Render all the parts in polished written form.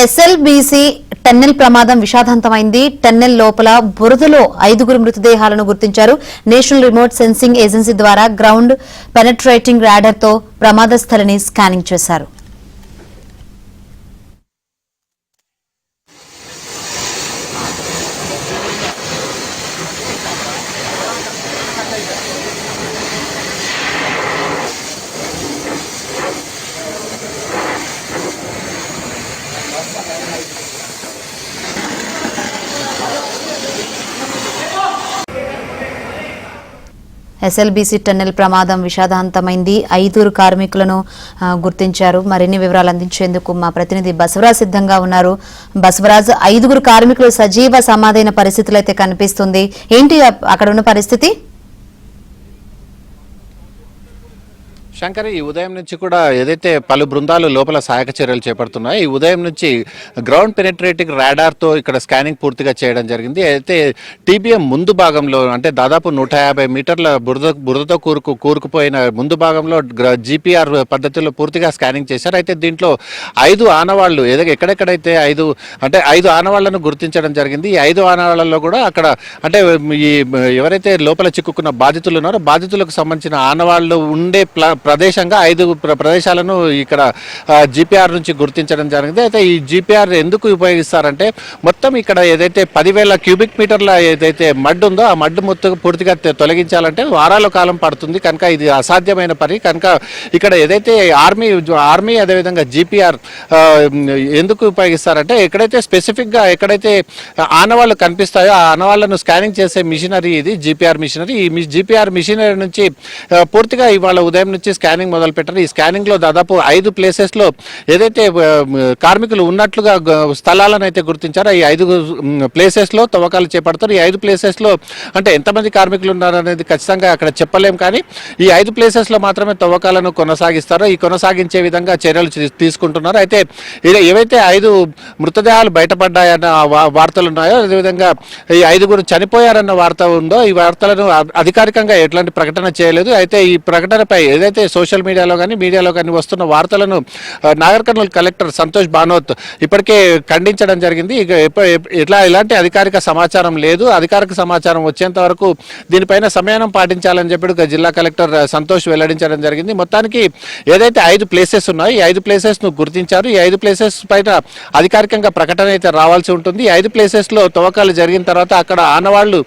SLBC tunnel ప్రమాదం విషాదాంతమైంది. Tunnel లోపల బురదలో 5 మృతదేహాలను గుర్తించారు. నేషనల్ రిమోట్ సెన్సింగ్ ఏజెన్సీ ద్వారా గ్రౌండ్ పెనట్రేటింగ్ రాడార్ తో ప్రమాద స్థలిని స్కానింగ్ చేశారు. ఎస్ఎల్బీసీ టన్నెల్ ప్రమాదం విషాదాంతమైంది. 5 కార్మికులను గుర్తించారు. మరిన్ని వివరాలు అందించేందుకు మా ప్రతినిధి బసవరాజ్ సిద్ధంగా ఉన్నారు. బసవరాజ్, 5 కార్మికులు సజీవ సమాధైన పరిస్థితులు అయితే కనిపిస్తుంది. ఏంటి అక్కడ ఉన్న పరిస్థితి? శంకర్, ఈ ఉదయం నుంచి కూడా ఏదైతే పలు బృందాలు లోపల సహాయక చర్యలు చేపడుతున్నాయి. ఈ ఉదయం నుంచి గ్రౌండ్ పెనట్రేటింగ్ రాడార్తో ఇక్కడ స్కానింగ్ పూర్తిగా చేయడం జరిగింది. అయితే టీబీఎం ముందు భాగంలో అంటే దాదాపు 150 మీటర్ల బురదతో కూరుకుపోయిన ముందు భాగంలో జీపీఆర్ పద్ధతిలో పూర్తిగా స్కానింగ్ చేశారు. అయితే దీంట్లో 5 ఆనవాళ్లు ఎక్కడెక్కడైతే 5 ఆనవాళ్లను గుర్తించడం జరిగింది. ఈ 5 ఆనవాళ్లలో కూడా అక్కడ అంటే ఈ ఎవరైతే లోపల చిక్కుకున్న బాధితులు ఉన్నారో బాధితులకు సంబంధించిన ఆనవాళ్లు ఉండే ప్రదేశంగా 5 ప్రదేశాలను ఇక్కడ జీపీఆర్ నుంచి గుర్తించడం జరిగింది. అయితే ఈ జీపీఆర్ ఎందుకు ఉపయోగిస్తారంటే మొత్తం ఇక్కడ ఏదైతే 10,000 క్యూబిక్ మీటర్ల ఏదైతే మడ్ ఉందో ఆ మడ్ మొత్తం పూర్తిగా తొలగించాలంటే వారాల కాలం పడుతుంది. కనుక ఇది అసాధ్యమైన పని. కనుక ఇక్కడ ఏదైతే ఆర్మీ అదేవిధంగా జీపీఆర్ ఎందుకు ఉపయోగిస్తారంటే ఎక్కడైతే ఎక్కడైతే ఆనవాళ్లు కనిపిస్తాయో ఆ ఆనవాళ్లను స్కానింగ్ చేసే మిషనరీ ఇది జీపీఆర్ మిషనరీ. ఈ జీపీఆర్ మిషనరీ నుంచి పూర్తిగా ఇవాళ ఉదయం నుంచి స్కానింగ్ మొదలు పెట్టారు. ఈ స్కానింగ్ లో దాదాపు 5 ప్లేసెస్ లో ఏదైతే కార్మికులు ఉన్నట్లుగా స్థలాలను అయితే గుర్తించారో ఈ 5 ప్లేసెస్ లో తవ్వకాలు చేపడతారు. ఈ 5 ప్లేసెస్ లో అంటే ఎంతమంది కార్మికులు ఉన్నారనేది ఖచ్చితంగా అక్కడ చెప్పలేం, కానీ ఈ 5 ప్లేసెస్ లో మాత్రమే తవ్వకాలను కొనసాగిస్తారో ఈ కొనసాగించే విధంగా చర్యలు తీసుకుంటున్నారు. అయితే ఏవైతే 5 మృతదేహాలు బయటపడ్డాయన్న వార్తలు ఉన్నాయో అదేవిధంగా ఈ 5 చనిపోయారన్న వార్త ఉందో ఈ వార్తలను అధికారికంగా ఎట్లాంటి ప్రకటన చేయలేదు. అయితే ఈ ప్రకటనపై ఏదైతే సోషల్ మీడియాలో కానీ వస్తున్న వార్తలను నాగర్ కర్నూల్ కలెక్టర్ సంతోష్ బానోత్ ఇప్పటికే ఖండించడం జరిగింది. ఎలాంటి అధికారిక సమాచారం లేదు, అధికారిక సమాచారం వచ్చేంత వరకు దీనిపైన సంయమనం పాటించాలని చెప్పి జిల్లా కలెక్టర్ సంతోష్ వెల్లడించడం జరిగింది. మొత్తానికి ఏదైతే 5 ప్లేసెస్ ఉన్నాయో ఈ 5 ప్లేసెస్ ను గుర్తించారు. ఈ 5 ప్లేసెస్ పైన అధికారికంగా ప్రకటన అయితే రావాల్సి ఉంటుంది. ఈ 5 ప్లేసెస్ లో తవ్వకాలు జరిగిన తర్వాత అక్కడ ఆనవాళ్లు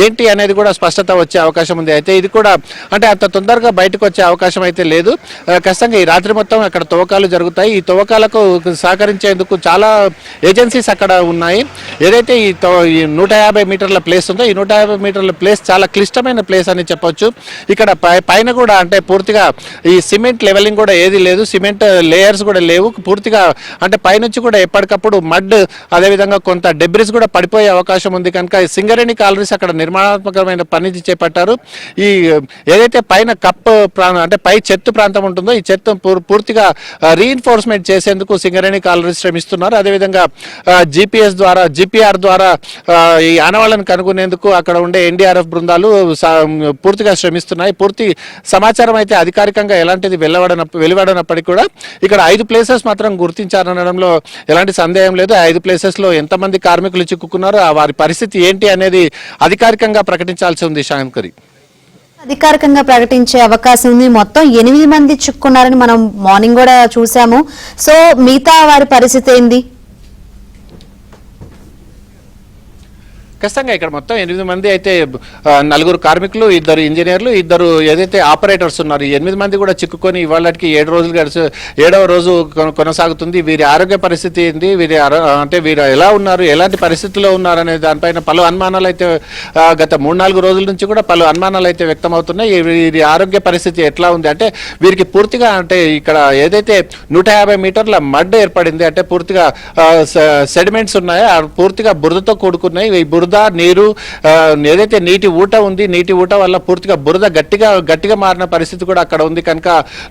ఏంటి అనేది కూడా స్పష్టత వచ్చే అవకాశం ఉంది. అయితే ఇది కూడా అంటే అంత తొందరగా బయటకు వచ్చే అవకాశం అయితే లేదు. ఖచ్చితంగా ఈ రాత్రి మొత్తం అక్కడ తవ్వకాలు జరుగుతాయి. ఈ తవ్వకాలకు సహకరించేందుకు చాలా ఏజెన్సీస్ అక్కడ ఉన్నాయి. ఏదైతే ఈ 150 మీటర్ల ప్లేస్ ఉందో ఈ 150 మీటర్ల ప్లేస్ చాలా క్లిష్టమైన ప్లేస్ అని చెప్పొచ్చు. ఇక్కడ పైన కూడా అంటే పూర్తిగా ఈ సిమెంట్ లెవెలింగ్ కూడా ఏది లేదు, సిమెంట్ లేయర్స్ కూడా లేవు. పూర్తిగా అంటే పైనుంచి కూడా ఎప్పటికప్పుడు మడ్ అదేవిధంగా కొంత డెబ్రిస్ కూడా పడిపోయే అవకాశం ఉంది. కనుక సింగరేణి కాలరీస్ అక్కడ నిర్మాణాత్మకమైన పని చేపట్టారు. ఈ ఏదైతే పైన కప్ అంటే పై చెత్త ప్రాంతం ఉంటుందో ఈ చెత్త పూర్తిగా రీఇన్ఫోర్స్మెంట్ చేసేందుకు సింగరేణి కాలరీస్ శ్రమిస్తున్నారు. అదేవిధంగా జీపీఆర్ ద్వారా ఈ ఆనవాళ్లను కనుగొనేందుకు అక్కడ ఉండే ఎన్డీఆర్ఎఫ్ బృందాలు పూర్తిగా శ్రమిస్తున్నాయి. పూర్తి సమాచారం అయితే అధికారికంగా ఎలాంటిది వెలువడనప్పటికీ కూడా ఇక్కడ 5 ప్లేసెస్ మాత్రం గుర్తించారనడంలో ఎలాంటి సందేహం లేదు. 5 ప్లేసెస్ లో ఎంతమంది కార్మికులు చిక్కుకున్నారో వారి పరిస్థితి ఏంటి అనేది అధికారికంగా ప్రకటించాల్సి ఉంది. శాంకరి, అధికారికంగా ప్రకటించే అవకాశం ఉంది. మొత్తం 8 మంది చిక్కున్నారని మనం మార్నింగ్ కూడా చూసాము. సో మిగతా వారి పరిస్థితి ఏంది? ఖచ్చితంగా ఇక్కడ మొత్తం 8 మంది అయితే 4 కార్మికులు, 2 ఇంజనీర్లు, 2 ఏదైతే ఆపరేటర్స్ ఉన్నారు. ఈ 8 మంది కూడా చిక్కుకొని ఇవాళకి 7 రోజులు గడిచి 7వ రోజు కొనసాగుతుంది. వీరి ఆరోగ్య పరిస్థితి ఏంటి, వీరు ఎలా ఉన్నారు, ఎలాంటి పరిస్థితుల్లో ఉన్నారు అనే దానిపైన పలు అనుమానాలు అయితే గత 3-4 రోజుల నుంచి కూడా పలు అనుమానాలు అయితే వ్యక్తమవుతున్నాయి. వీరి ఆరోగ్య పరిస్థితి ఎట్లా ఉంది అంటే వీరికి పూర్తిగా అంటే ఇక్కడ ఏదైతే 150 మీటర్ల మడ్ ఏర్పడింది అంటే పూర్తిగా సెడిమెంట్స్ ఉన్నాయో పూర్తిగా బురదతో కూడుకున్నాయి. ఈ బురద బురద నీరు ఏదైతే నీటి ఊట ఉంది, నీటి ఊట వల్ల పూర్తిగా బురద గట్టిగా మారిన పరిస్థితి కూడా అక్కడ ఉంది. కనుక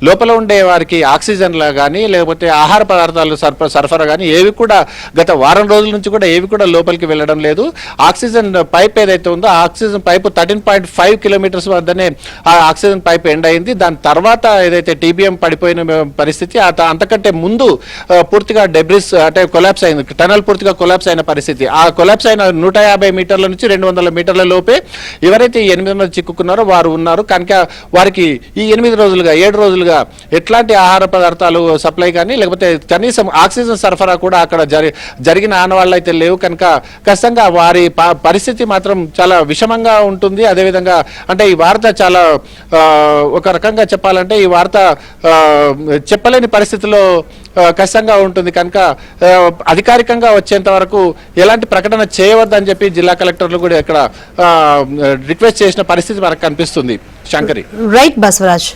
లోపల ఉండే వారికి ఆక్సిజన్లా కానీ లేకపోతే ఆహార పదార్థాలు సరఫరా కానీ ఏవి కూడా గత వారం రోజుల నుంచి కూడా ఏవి కూడా లోపలికి వెళ్ళడం లేదు. ఆక్సిజన్ పైప్ ఏదైతే ఉందో ఆ ఆక్సిజన్ పైప్ 13.5 కిలోమీటర్స్ వద్దనే ఆ ఆక్సిజన్ పైప్ ఎండ్ అయింది. దాని తర్వాత ఏదైతే టీబీఎం పడిపోయిన పరిస్థితి, అంతకంటే ముందు పూర్తిగా డెబ్రిస్ అంటే కొలాప్స్ అయింది, టనల్ పూర్తిగా కొలాప్స్ అయిన పరిస్థితి. ఆ కొలాప్స్ అయిన 150 మీటర్ల నుంచి 200 మీటర్ల లోపే ఎవరైతే 8 మంది చిక్కుకున్నారో వారు ఉన్నారు. కనుక వారికి ఈ 7 రోజులుగా ఎట్లాంటి ఆహార పదార్థాలు సప్లై కానీ లేకపోతే కనీసం ఆక్సిజన్ సరఫరా కూడా అక్కడ జరిగిన ఆనవాళ్ళు అయితే లేవు. కనుక ఖచ్చితంగా వారి పరిస్థితి మాత్రం చాలా విషమంగా ఉంటుంది. అదేవిధంగా అంటే ఈ వార్త చాలా ఒక రకంగా చెప్పాలంటే ఈ వార్త చెప్పలేని పరిస్థితిలో కష్టంగా ఉంటుంది. కనుక అధికారికంగా వచ్చేంత వరకు ఎలాంటి ప్రకటన చేయవద్దని చెప్పి జిల్లా కలెక్టర్లు కూడా ఇక్కడ రిక్వెస్ట్ చేసిన పరిస్థితి మనకు కనిపిస్తుంది. శంకరి. రైట్ బసవరాజ్.